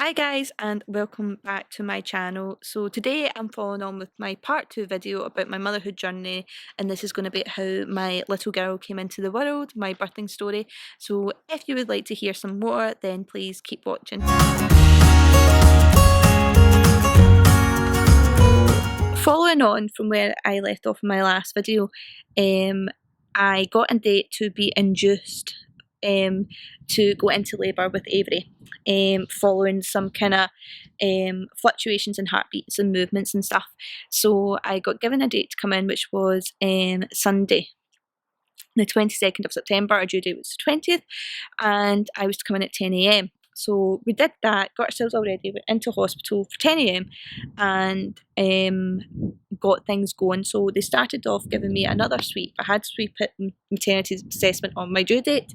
Hi guys and welcome back to my channel. So today I'm following on with my part 2 video about my motherhood journey, and this is going to be how my little girl came into the world, my birthing story. So if you would like to hear some more, then please keep watching. Following on from where I left off in my last video, I got a date to be induced to go into labour with Avery, following some kind of fluctuations in heartbeats and movements and stuff. So I got given a date to come in, which was Sunday, the 22nd of September. Our due date was the 20th, and I was to come in at 10 a.m. So we did that, got ourselves all ready, went into hospital for 10 a.m. and got things going. So they started off giving me another sweep. I had sweep at maternity assessment on my due date,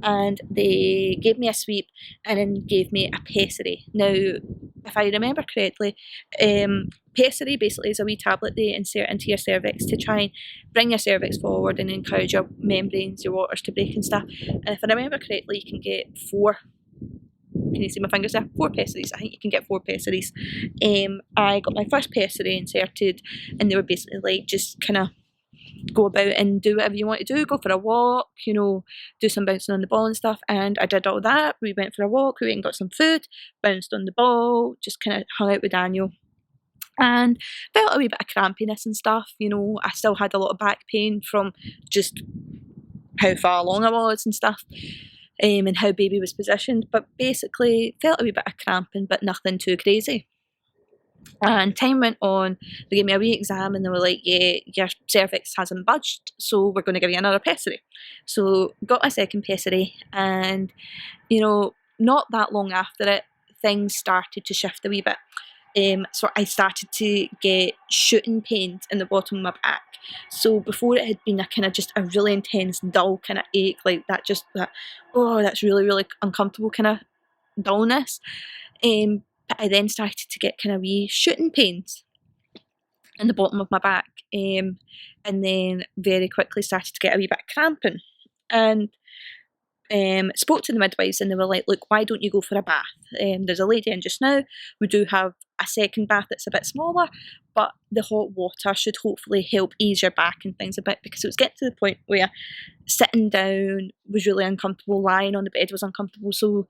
and they gave me a sweep and then gave me a pessary. Now, if I remember correctly, pessary basically is a wee tablet they insert into your cervix to try and bring your cervix forward and encourage your membranes, your waters to break and stuff. And if I remember correctly, you can get 4. Can you see my fingers there? 4 pessaries. I think you can get 4 pessaries. I got my first pessary inserted, and they were basically like, just kind of go about and do whatever you want to do. Go for a walk, you know, do some bouncing on the ball and stuff. And I did all that. We went for a walk, we went and got some food, bounced on the ball, just kind of hung out with Daniel. And felt a wee bit of crampiness and stuff, you know. I still had a lot of back pain from just how far along I was and stuff. And how baby was positioned, but basically felt a wee bit of cramping, but nothing too crazy. And time went on, they gave me a wee exam and they were like, yeah, your cervix hasn't budged, so we're going to give you another pessary. So got my second pessary, and you know, not that long after it, things started to shift a wee bit. So I started to get shooting pains in the bottom of my back. So before it had been a kind of just a really intense dull kind of ache, like that, just that, oh, that's really, really uncomfortable kind of dullness. But I then started to get kind of wee shooting pains in the bottom of my back, and then very quickly started to get a wee bit of cramping. And spoke to the midwives, and they were like, look, why don't you go for a bath? There's a lady in just now. We do have a second bath that's a bit smaller, but the hot water should hopefully help ease your back and things a bit, because it was getting to the point where sitting down was really uncomfortable, lying on the bed was uncomfortable. So,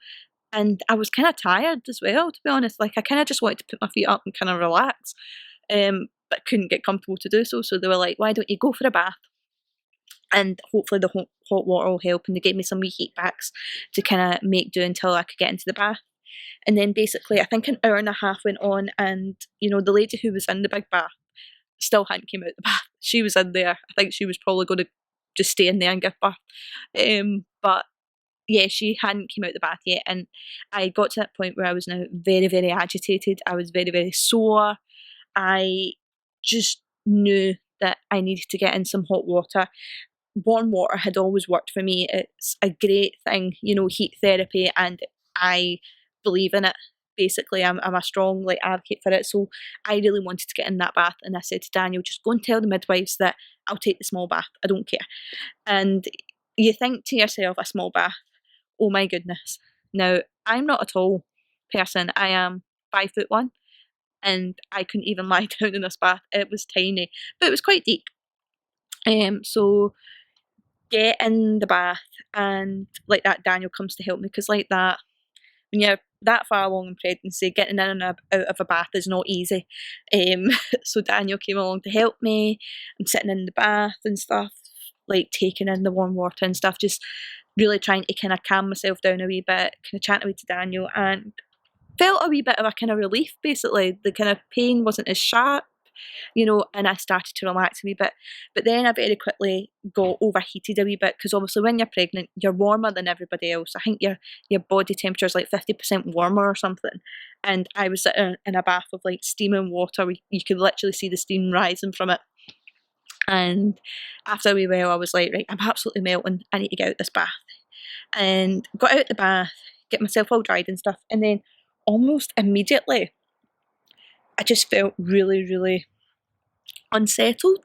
and I was kind of tired as well, to be honest. Like, I kind of just wanted to put my feet up and kind of relax, but couldn't get comfortable to do so. So they were like, why don't you go for a bath? And hopefully the hot water will help. And they gave me some wee heat packs to kind of make do until I could get into the bath. And then basically, I think an hour and a half went on, and you know, the lady who was in the big bath still hadn't came out the bath. She was in there. I think she was probably going to just stay in there and give birth. But yeah, she hadn't came out the bath yet. And I got to that point where I was now very, very agitated. I was very, very sore. I just knew that I needed to get in some hot water. Warm water had always worked for me. It's a great thing, you know, heat therapy, and I believe in it. Basically, I'm a strong advocate for it. So I really wanted to get in that bath, and I said to Daniel, just go and tell the midwives that I'll take the small bath. I don't care. And you think to yourself, a small bath, oh my goodness. Now, I'm not a tall person. I am 5'1", and I couldn't even lie down in this bath. It was tiny, but it was quite deep. So get in the bath, and like that, Daniel comes to help me, because like that, when you're that far along in pregnancy, getting in and out of a bath is not easy. So Daniel came along to help me. I'm sitting in the bath and stuff, like taking in the warm water and stuff, just really trying to kind of calm myself down a wee bit, kind of chatting away to Daniel, and felt a wee bit of a kind of relief. Basically, the kind of pain wasn't as sharp, you know, and I started to relax a wee bit. But then I very quickly got overheated a wee bit, because obviously when you're pregnant, you're warmer than everybody else. I think your body temperature is like 50% warmer or something. And I was sitting in a bath of like steaming water. You could literally see the steam rising from it. And after a wee while, I was like, right, I'm absolutely melting. I need to get out this bath. And got out the bath, get myself all dried and stuff. And then almost immediately, I just felt really, really unsettled.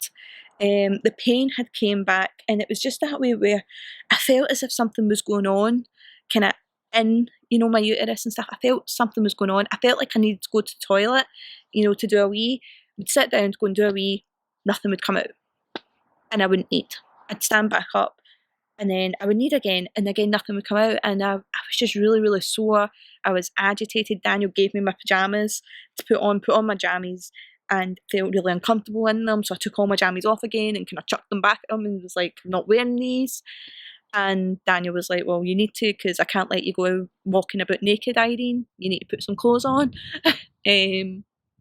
The pain had came back, and it was just that way where I felt as if something was going on kind of in, my uterus and stuff. I felt something was going on. I felt like I needed to go to the toilet, to do a wee. Would sit down to go and do a wee, nothing would come out. And I wouldn't need. I'd stand back up and then I would need again, and again nothing would come out. And I was just really, really sore. I was agitated. Daniel gave me my pyjamas to put on my jammies, and felt really uncomfortable in them. So I took all my jammies off again and kind of chucked them back at him and was like, I'm not wearing these. And Daniel was like, well, you need to, because I can't let you go walking about naked, Irene. You need to put some clothes on.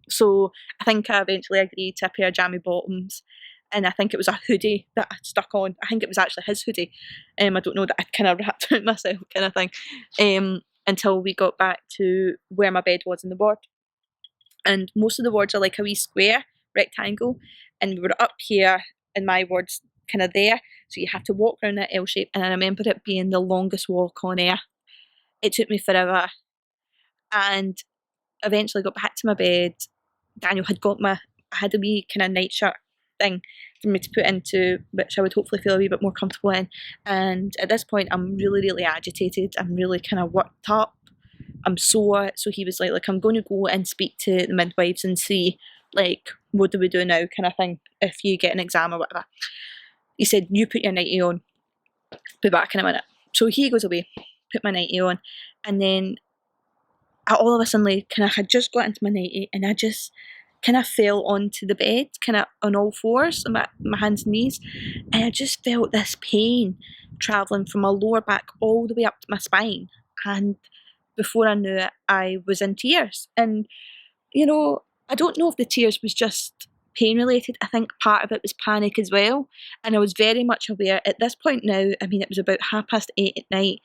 So I think I eventually agreed to a pair of jammy bottoms. And I think it was a hoodie that I stuck on. I think it was actually his hoodie. I don't know, that I'd kind of wrapped around myself kind of thing. Until we got back to where my bed was in the ward. And most of the wards are like a wee square, rectangle. And we were up here and my ward's kind of there. So you have to walk around that L shape. And I remember it being the longest walk on air. It took me forever. And eventually got back to my bed. Daniel had I had a wee kind of nightshirt thing for me to put into, which I would hopefully feel a wee bit more comfortable in. And at this point, I'm really, really agitated. I'm really kind of worked up. I'm sore. So he was like, I'm going to go and speak to the midwives and see, what do we do now kind of thing, if you get an exam or whatever. He said, you put your nightie on, be back in a minute. So he goes away, put my nightie on, and then all of a sudden, kind of had just got into my nightie, and I just kind of fell onto the bed, kind of on all fours, on my hands and knees, and I just felt this pain travelling from my lower back all the way up to my spine. And before I knew it, I was in tears. And, I don't know if the tears was just pain related. I think part of it was panic as well. And I was very much aware at this point now, it was about 8:30 at night.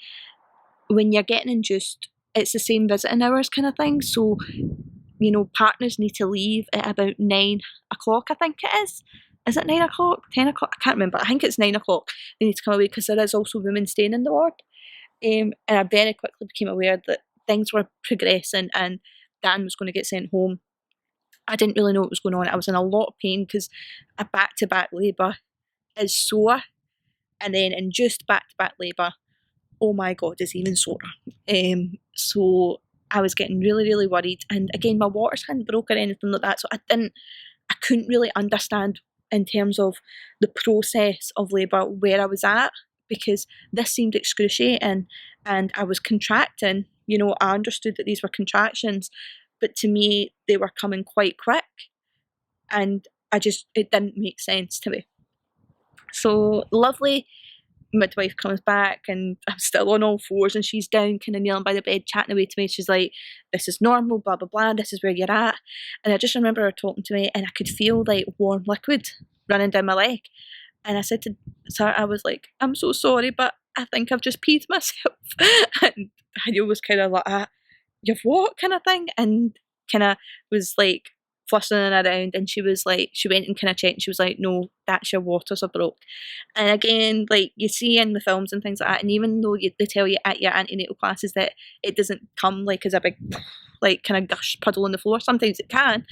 When you're getting induced, it's the same visiting hours kind of thing. So, partners need to leave at about 9 o'clock, I think it is. Is it 9 o'clock? 10 o'clock? I can't remember. I think it's 9 o'clock. They need to come away because there is also women staying in the ward. And I very quickly became aware that things were progressing and Dan was going to get sent home. I didn't really know what was going on. I was in a lot of pain because a back-to-back labour is sore. And then induced back-to-back labour, oh my God, is even sorer. So I was getting really, really worried. And again, my waters hadn't broke or anything like that. So I couldn't really understand in terms of the process of labour where I was at, because this seemed excruciating and I was contracting. I understood that these were contractions, but to me, they were coming quite quick. And it didn't make sense to me. So lovely midwife comes back and I'm still on all fours and she's down kind of kneeling by the bed chatting away to me. She's like, this is normal, blah blah blah, this is where you're at. And I just remember her talking to me and I could feel warm liquid running down my leg. And I said to her, I was like, I'm so sorry, but I think I've just peed myself. And Daniel was kind of like, you've what kind of thing, and kind of was flushing around, and she was like, she went and kind of checked and she was like, no, that's your waters are broke. And again, you see in the films and things like that, and even though they tell you at your antenatal classes that it doesn't come as a big kind of gush puddle on the floor, sometimes it can,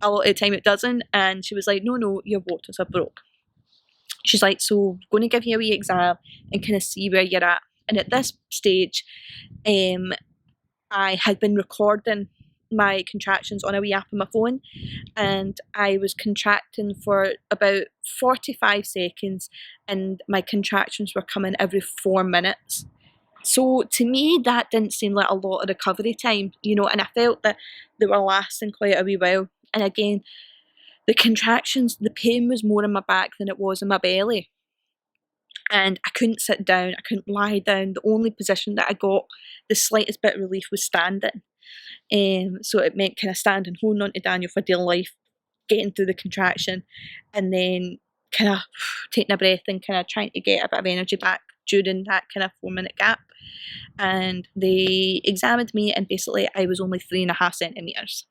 a lot of the time it doesn't. And she was like, no, your waters are broke. She's like, so we're going to give you a wee exam and kind of see where you're at. And at this stage, I had been recording my contractions on a wee app on my phone, and I was contracting for about 45 seconds and my contractions were coming every 4 minutes. So to me that didn't seem like a lot of recovery time, and I felt that they were lasting quite a wee while. And again, the contractions, the pain was more in my back than it was in my belly. And I couldn't sit down, I couldn't lie down. The only position that I got the slightest bit of relief was standing. So it meant kind of standing, holding on to Daniel for dear life, getting through the contraction, and then kind of taking a breath and kind of trying to get a bit of energy back during that kind of 4-minute gap. And they examined me, and basically I was only 3.5 centimetres.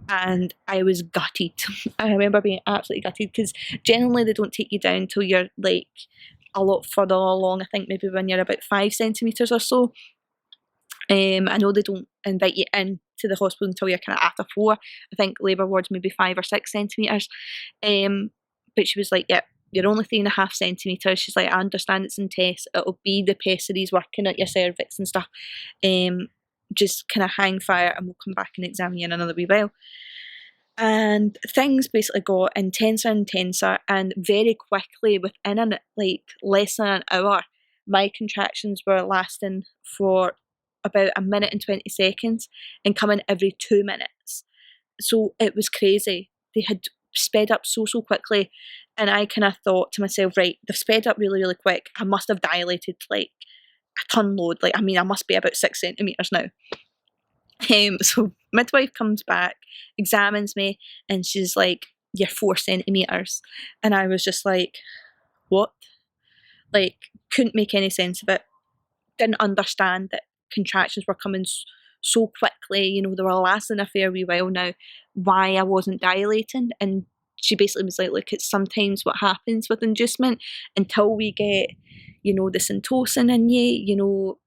And I was gutted. I remember being absolutely gutted, because generally they don't take you down till you're a lot further along. I think maybe when you're about 5 centimetres or so. I know they don't invite you in to the hospital until you're kind of after 4. I think labour wards maybe 5 or 6 centimetres. But she was like, yep, you're only 3.5 centimetres. She's like, I understand it's in tests. It'll be the pessaries working at your cervix and stuff. Just kind of hang fire and we'll come back and examine you in another wee while. And things basically got intenser and intenser, and very quickly, within less than an hour, my contractions were lasting for about 1 minute and 20 seconds and coming every 2 minutes. So it was crazy. They had sped up so quickly, and I kind of thought to myself, right, they've sped up really, really quick. I must have dilated like a ton load. Like, I mean, I must be about 6 centimetres now. So midwife comes back, examines me, and she's like, "You're 4 centimetres," and I was just like, "What?" Like, couldn't make any sense of it. Didn't understand that contractions were coming so quickly. You know, they were lasting a fair wee while now. Why I wasn't dilating? And she basically was like, "Look, it's sometimes what happens with inducement until we get, you know, the syntocin in you. You know,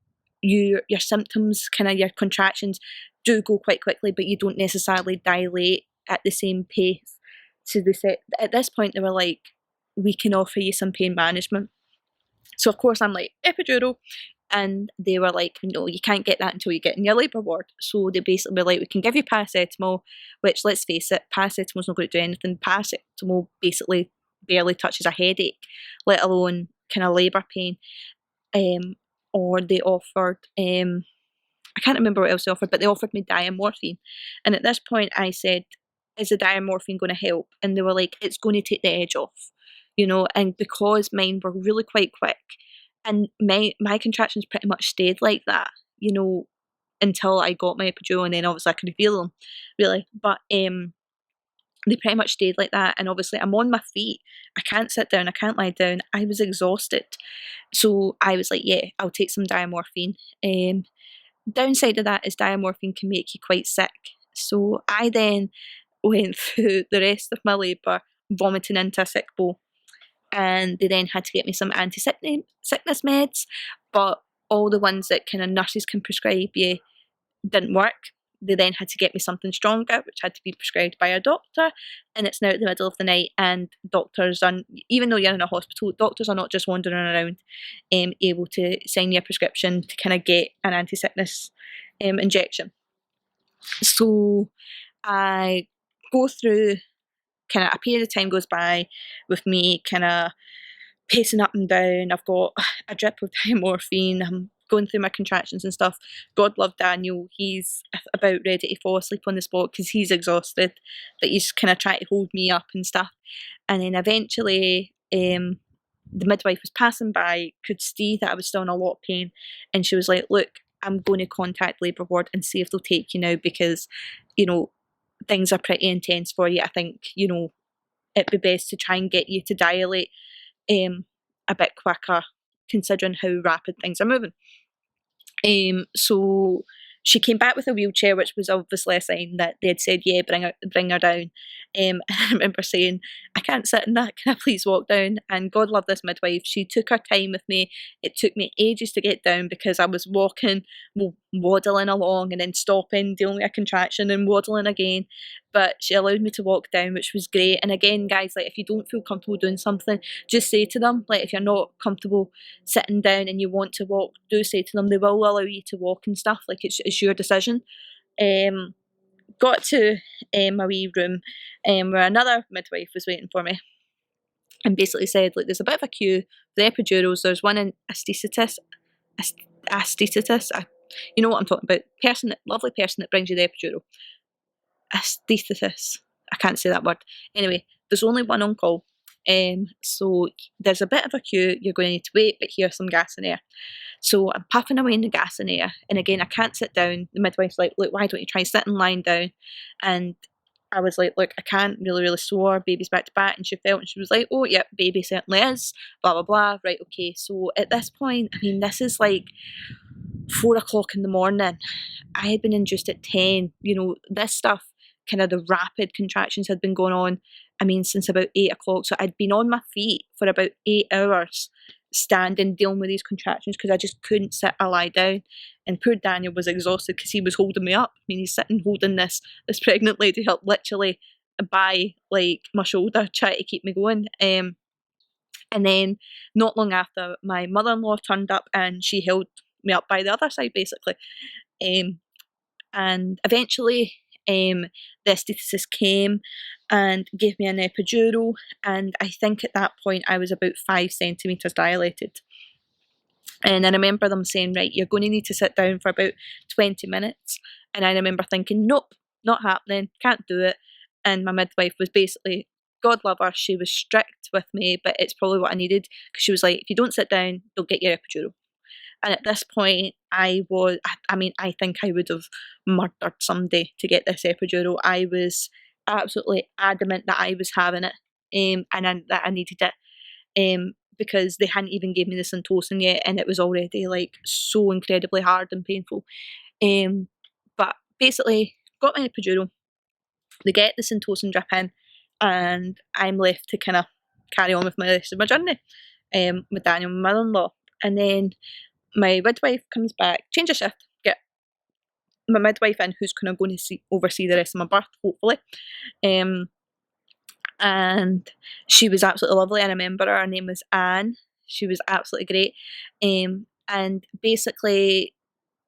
your symptoms, kind of your contractions, do go quite quickly, but you don't necessarily dilate at the same pace." So they said at this point they were like, "We can offer you some pain management." So of course I'm like, epidural, and they were like, "No, you can't get that until you get in your labour ward." So they basically were like, "We can give you paracetamol," which, let's face it, paracetamol's not going to do anything. Paracetamol basically barely touches a headache, let alone kind of labour pain. Or they offered, I can't remember what else they offered, but they offered me diamorphine. And at this point I said, "Is the diamorphine going to help?" And they were like, "It's going to take the edge off." You know, and because mine were really quite quick, and my contractions pretty much stayed like that, you know, until I got my epidural, and then obviously I could feel them, really. But they pretty much stayed like that, and obviously I'm on my feet. I can't sit down, I can't lie down. I was exhausted. So I was like, yeah, I'll take some diamorphine. Downside of that is diamorphine can make you quite sick. So I then went through the rest of my labour vomiting into a sick bowl. And they then had to get me some anti-sickness meds, but all the ones that kind of nurses can prescribe you didn't work. They then had to get me something stronger, which had to be prescribed by a doctor, and it's now at the middle of the night, and doctors are, even though you're in a hospital, doctors are not just wandering around able to sign you a prescription to kind of get an anti-sickness injection. So I go through, kind of a period of time goes by with me kind of pacing up and down. I've got a drip of diamorphine. I'm going through my contractions and stuff. God love Daniel. He's about ready to fall asleep on the spot because he's exhausted, but he's kind of trying to hold me up and stuff. And then eventually, the midwife was passing by, could see that I was still in a lot of pain, and she was like, "Look, I'm going to contact labour ward and see if they'll take you now because, you know, things are pretty intense for you. I think, you know, it'd be best to try and get you to dilate a bit quicker, considering how rapid things are moving." So she came back with a wheelchair, which was obviously a sign that they had said, "Yeah, bring her down." And I remember saying, "I can't sit in that. Can I please walk down?" And God love this midwife. She took her time with me. It took me ages to get down because I was walking, waddling along, and then stopping, dealing with a contraction, and waddling again. But she allowed me to walk down, which was great. And again, guys, like, if you don't feel comfortable doing something, just say to them. Like, if you're not comfortable sitting down and you want to walk, do say to them. They will allow you to walk and stuff. Like, it's your decision. Got to my wee room where another midwife was waiting for me, and basically said, "Look, there's a bit of a queue for the epidurals. There's one in anaesthetist. You know what I'm talking about. Lovely person that brings you the epidural. Anaesthetist. I can't say that word. Anyway, there's only one on call. So there's a bit of a queue. You're going to need to wait, but here's some gas and air." So I'm puffing away in the gas and air, and again I can't sit down. The midwife's like, "Look, why don't you try sitting lying down?" And I was like, "Look, I can't, really, really sore. Baby's back to back." And she felt, and she was like, "Oh, yep, baby certainly is. Blah blah blah. Right, okay." So at this point, I mean, this is like 4 o'clock in the morning. I had been induced at 10. You know, this stuff, kind of the rapid contractions had been going on, I mean, since about 8 o'clock. So I'd been on my feet for about 8 hours, standing, dealing with these contractions because I just couldn't sit or lie down. And poor Daniel was exhausted because he was holding me up. I mean, he's sitting holding this pregnant lady up literally by like my shoulder, trying to keep me going. And then not long after, my mother-in-law turned up and she held me up by the other side, basically. And eventually, the anaesthetist came and gave me an epidural, and I think at that point I was about 5 centimetres dilated. And I remember them saying, right, you're going to need to sit down for about 20 minutes. And I remember thinking, nope, not happening, can't do it. And my midwife was basically, God love her, she was strict with me, but it's probably what I needed, because she was like, if you don't sit down, they'll get your epidural. And at this point, I think I would have murdered somebody to get this epidural. I was absolutely adamant that I was having it, that I needed it, because they hadn't even gave me the Syntocin yet, and it was already like so incredibly hard and painful. But basically, got my epidural. They get the Syntocin drip in, and I'm left to kind of carry on with my rest of my journey, with Daniel, my mother-in-law, and then my midwife comes back, change of shift, get my midwife in who's kind of going to oversee the rest of my birth, hopefully. And she was absolutely lovely. I remember her name was Anne. She was absolutely great. And basically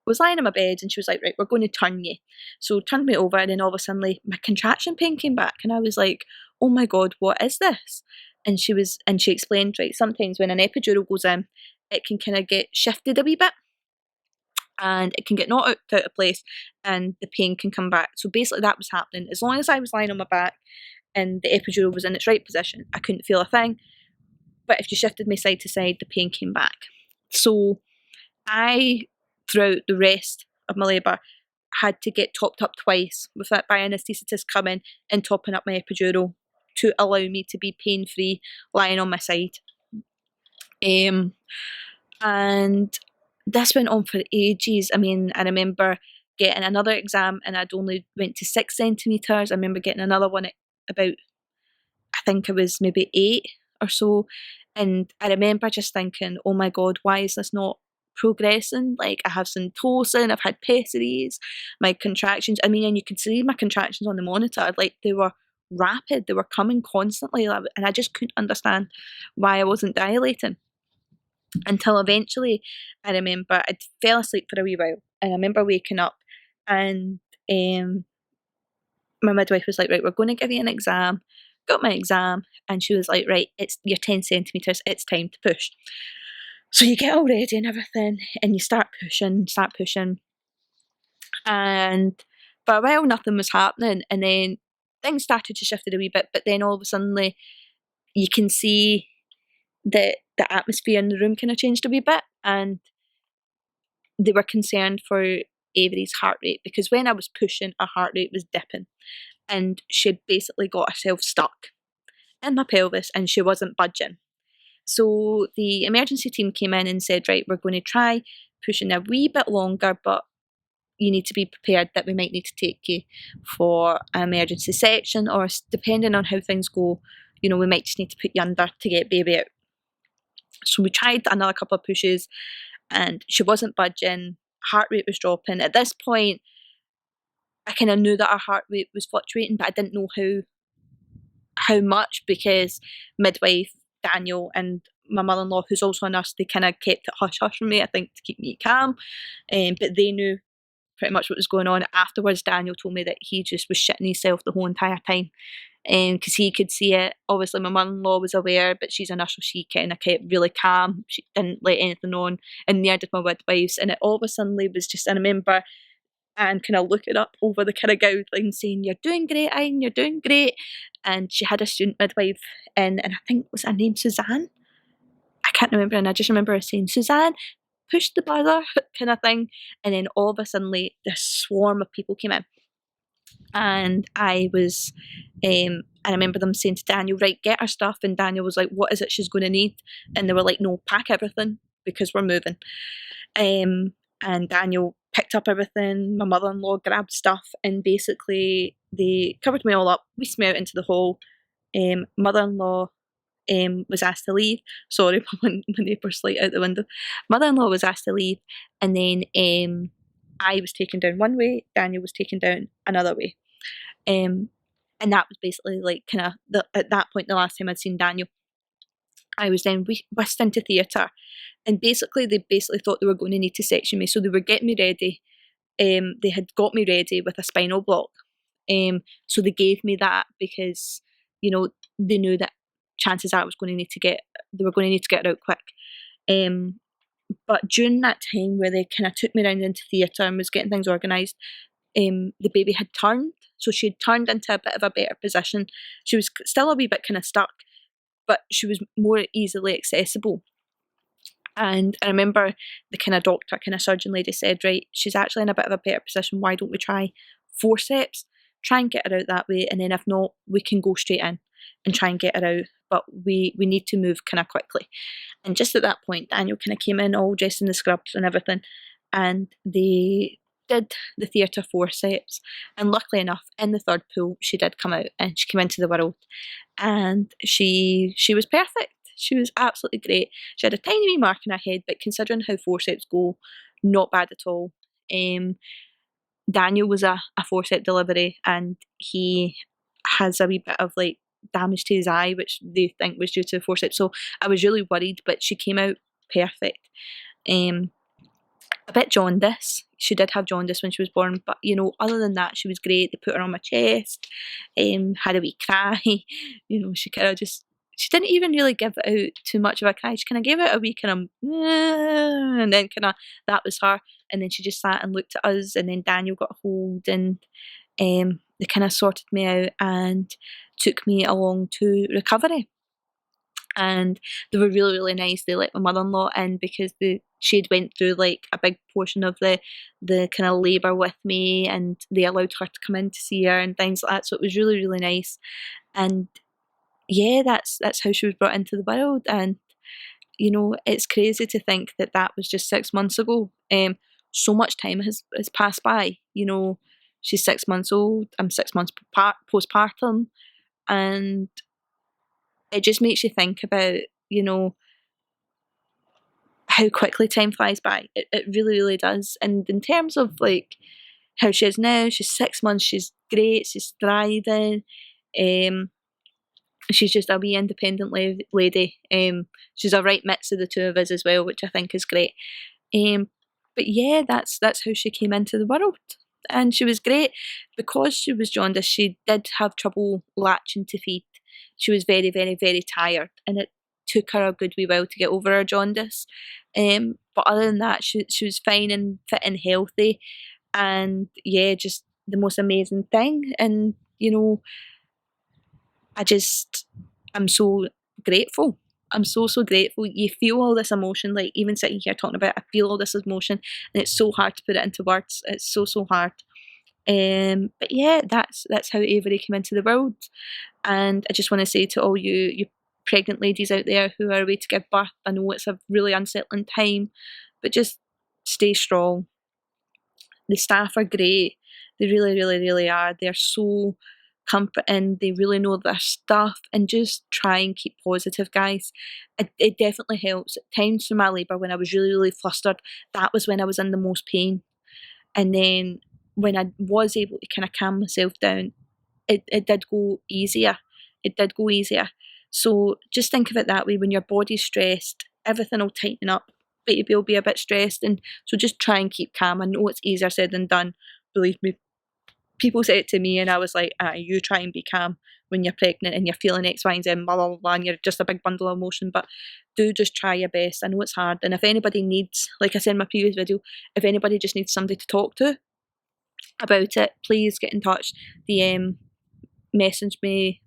was lying in my bed and she was like, right, we're going to turn you. So turned me over, and then all of a sudden my contraction pain came back, and I was like, oh my God, what is this? And she explained, right, sometimes when an epidural goes in, it can kind of get shifted a wee bit, and it can get knocked out of place, and the pain can come back. So basically that was happening. As long as I was lying on my back and the epidural was in its right position, I couldn't feel a thing. But if you shifted me side to side, the pain came back. So I, throughout the rest of my labour, had to get topped up twice with that by anaesthetist coming and topping up my epidural to allow me to be pain-free lying on my side. And this went on for ages. I mean, I remember getting another exam and I'd only went to 6 centimetres. I remember getting another one at about, I think it was maybe 8 or so. And I remember just thinking, oh my God, why is this not progressing? Like, I have Syntocin, I've had pessaries, my contractions. I mean, and you could see my contractions on the monitor, like they were rapid, they were coming constantly. And I just couldn't understand why I wasn't dilating. Until eventually, I remember I fell asleep for a wee while, and I remember waking up, and my midwife was like, right, we're going to give you an exam. Got my exam, and she was like, right, you're 10 centimetres, it's time to push. So you get all ready and everything, and you start pushing, and for a while nothing was happening, and then things started to shift a wee bit, but then all of a sudden you can see the atmosphere in the room kind of changed a wee bit, and they were concerned for Avery's heart rate, because when I was pushing, her heart rate was dipping, and she'd basically got herself stuck in my pelvis and she wasn't budging. So the emergency team came in and said, right, we're going to try pushing a wee bit longer, but you need to be prepared that we might need to take you for an emergency section, or depending on how things go, we might just need to put you under to get baby out. So we tried another couple of pushes and she wasn't budging, heart rate was dropping. At this point, I kind of knew that her heart rate was fluctuating, but I didn't know how much, because midwife, Daniel, and my mother-in-law, who's also a nurse, they kind of kept it hush-hush from me, I think, to keep me calm. But they knew pretty much what was going on. Afterwards, Daniel told me that he just was shitting himself the whole entire time, because he could see it. Obviously, my mother-in-law was aware, but she's a nurse, so she kind of kept really calm. She didn't let anything on, and neither did my midwives. And it all of a sudden was just, I remember and kind of looking up over the kind of guideline saying, you're doing great, Irene, you're doing great. And she had a student midwife in, and I think, was her name Suzanne? I can't remember, and I just remember her saying, Suzanne, push the buzzer, kind of thing. And then all of a sudden, this swarm of people came in. And I remember them saying to Daniel, right, get her stuff. And Daniel was like, what is it she's going to need? And they were like, no, pack everything, because we're moving. And Daniel picked up everything. My mother-in-law grabbed stuff, and basically they covered me all up, whisked me out into the hall. Mother-in-law was asked to leave. Sorry, my neighbour's light out the window. Mother-in-law was asked to leave, and then I was taken down one way, Daniel was taken down another way. And that was basically like kind of, at that point, the last time I'd seen Daniel. I was then whisked into theatre, and basically they thought they were going to need to section me, so they were getting me ready. They had got me ready with a spinal block, so they gave me that because, you know, they knew that chances are I was going to need to get they were going to need to get it out quick. But during that time where they kind of took me around into theatre and was getting things organised, the baby had turned, so she had turned into a bit of a better position. She was still a wee bit kind of stuck, but she was more easily accessible. And I remember the kind of doctor, kind of surgeon lady said, right, she's actually in a bit of a better position. Why don't we try forceps? Try and get her out that way, and then if not, we can go straight in and try and get her out. But we need to move kind of quickly. And just at that point, Daniel kind of came in all dressed in the scrubs and everything, and they did the theatre forceps. And luckily enough, in the third pull, she did come out and she came into the world, and she was perfect. She was absolutely great. She had a tiny wee mark in her head, but considering how forceps go, not bad at all. Daniel was a forceps delivery, and he has a wee bit of like damage to his eye, which they think was due to forceps. So I was really worried, but she came out perfect. A bit jaundice. She did have jaundice when she was born, but you know, other than that, she was great. They put her on my chest, had a wee cry. You know, she kind of just, she didn't even really give out too much of a cry. She kind of gave out a wee kind of, and then kind of, that was her. And then she just sat and looked at us, and then Daniel got a hold, and they kind of sorted me out and took me along to recovery. And they were really, really nice. They let my mother-in-law in because she had went through like a big portion of the kind of labour with me, and they allowed her to come in to see her and things like that. So it was really, really nice. And yeah, that's how she was brought into the world. And you know, it's crazy to think that that was just 6 months ago. So much time has passed by. You know, she's 6 months old. I'm 6 months postpartum, and it just makes you think about, you know, how quickly time flies by. It really, really does. And in terms of like how she is now, she's 6 months, she's great, she's thriving. She's just a wee independent lady. She's a right mix of the two of us as well, which I think is great. But yeah, that's how she came into the world. And she was great. Because she was jaundiced, she did have trouble latching to feed. She was very, very, very tired, and it took her a good wee while to get over her jaundice. But other than that, she was fine and fit and healthy, and yeah, just the most amazing thing. And you know, I'm so grateful. I'm so, so grateful. You feel all this emotion, like even sitting here talking about it, I feel all this emotion, and it's so hard to put it into words. It's so, so hard. But yeah, that's how Avery came into the world. And I just want to say to all you pregnant ladies out there who are away to give birth, I know it's a really unsettling time, but just stay strong. The staff are great. They really, really, really are. They're so comforting. They really know their stuff, and just try and keep positive, guys. It definitely helps. At times through my labour, when I was really, really flustered, that was when I was in the most pain. And then when I was able to kind of calm myself down, it did go easier. It did go easier. So just think of it that way. When your body's stressed, everything will tighten up, but you'll be a bit stressed. And so just try and keep calm. I know it's easier said than done. Believe me. People say it to me, and I was like, you try and be calm when you're pregnant and you're feeling X, Y, and Z, blah, blah, blah, blah, and you're just a big bundle of emotion. But do just try your best. I know it's hard. And if anybody needs, like I said in my previous video, if anybody just needs somebody to talk to about it, please get in touch. DM, message me,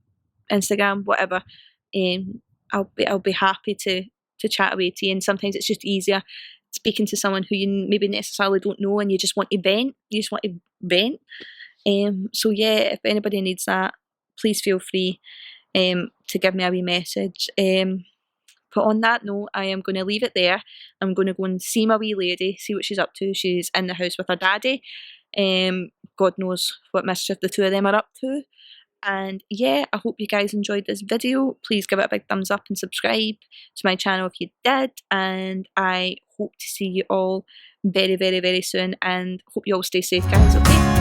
Instagram, whatever. I'll be happy to chat away to you. And sometimes it's just easier speaking to someone who you maybe necessarily don't know, and you just want to vent. You just want to vent. So yeah, if anybody needs that, please feel free to give me a wee message. But on that note, I am going to leave it there. I'm going to go and see my wee lady, see what she's up to. She's in the house with her daddy. God knows what mischief the two of them are up to. And yeah, I hope you guys enjoyed this video. Please give it a big thumbs up and subscribe to my channel if you did. And I hope to see you all very, very, very soon. And hope you all stay safe, guys, okay?